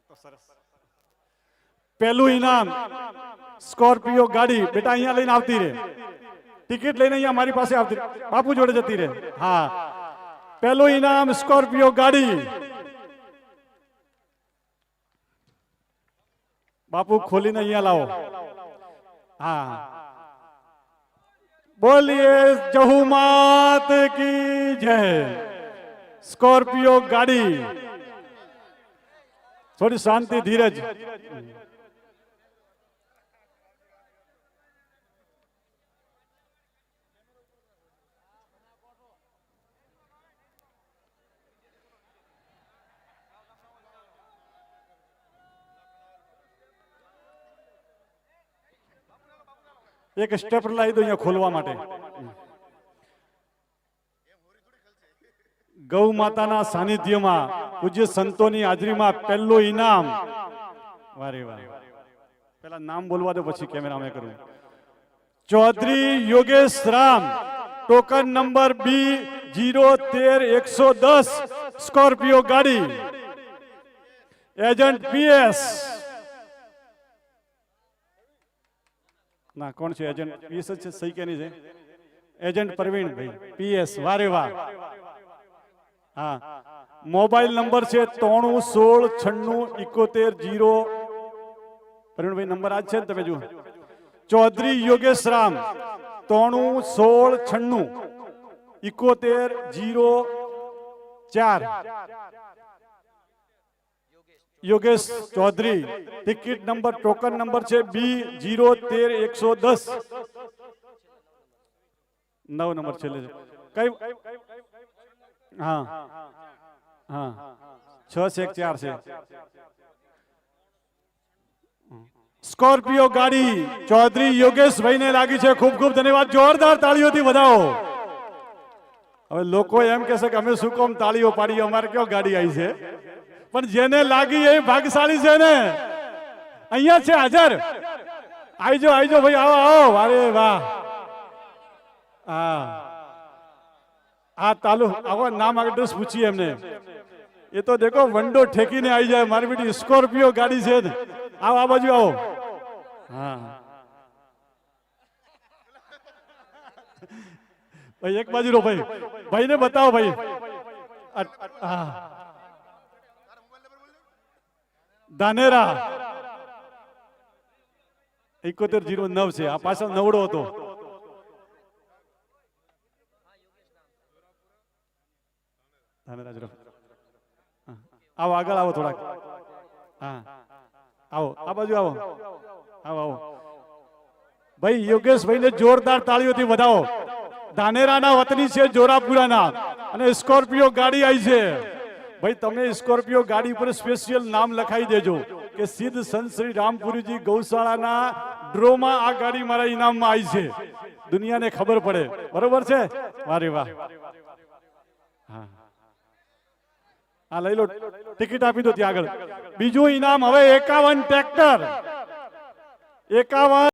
તો સરસ. પહેલું ઇનામ સ્કોર્પિયો ગાડી. બેટા અહીંયા લઈને આવતી રહે, ટિકિટ લઈને અહીંયા મારી પાસે આવતી રહે, બાપુ જોડે જતી રહે. હા, પહેલું ઇનામ સ્કોર્પિયો ગાડી. બાપુ ખોલીને અહીંયા લાવો. હા, બોલીએ જહુ માત કી જય. સ્કોર્પિયો ગાડી. થોડી શાંતિ, ધીરજ. એક સ્ટેપ લાવી દો અહીંયા ખોલવા માટે. ગૌ માતાના સાનિધ્યમાં પૂજ્ય સંતોની હાજરીમાં પહેલું ઇનામ. વારે વાહ. પેલા નામ બોલવા દો, પછી કેમેરા મેં કરું. Chaudhary Yogesh Ram, token number B013-110, Scorpio ગાડી. Agent PS. ના, કોણ છે એજન્ટ? PS છે, સહી કેની છે? એજન્ટ પ્રવીણ ભાઈ PS. વારે વાહ. હા, મોબાઈલ નંબર છે 93169671. પ્રવીણભાઈ નંબર આજ છે ને, તમે જુઓ. Chaudhary Yogesh Ram 9316967104. Yogesh Chaudhary. Ticket number, token number છે B013-110. 9 નંબર છેલ્લે છે. કઈ? હા હા, 614 છે. સ્કોર્પિયો ગાડી ચૌધરી યોગેશ ભાઈ ને લાગી છે. ખૂબ ખૂબ ધન્યવાદ. જોરદાર તાળીઓથી વધાવો. હવે લોકો એમ કહેશે કે અમે શું કામ તાળીઓ પાડીએ, અમારે કયો ગાડી આવી છે. પણ જેને લાગી એ ભાગશાળી છે ને. અહીંયા છે હાજર. આવજો આવજો ભાઈ, આવો આવો. અરે વાહ. હા, આ તાલુ આવો, નામ એડ્રેસ પૂછીએ એમને. એ તો દેખો વંડો ઠેકીને આવી જાય. મારી બેટી સ્કોર્પિયો ગાડી છે. આવો, આ બાજુ આવો. હા ભાઈ, એક બાજુ રો ભાઈ. ભાઈને બતાવો ભાઈ. હા, ધાનેરા 7109 છે. આ પાછળ નવડો હતો. આવો, આગળ આવો થોડાક. હા, આવો, આ બાજુ આવો. આવો આવો ભાઈ. યોગેશભાઈ ને જોરદાર તાળીઓથી વધાવો. ધાનેરાના વતની છે, જોરાપુરાના, અને સ્કોર્પિયો ગાડી આવી છે. ભાઈ તમે સ્કોર્પિયો ગાડી પર સ્પેશિયલ નામ લખાઈ દેજો કે સિદ્ધ સંત શ્રી રામપુરીજી ગૌશાળાના ડ્રોમાં આ ગાડી મારા ઇનામમાં આવી છે. દુનિયાને ખબર પડે. બરોબર છે? વારે વાહ. હા હા, લઈ લો, ટિકિટ આપી દો ત્યાં આગળ. બીજું ઇનામ હવે 51 ટ્રેક્ટર. 51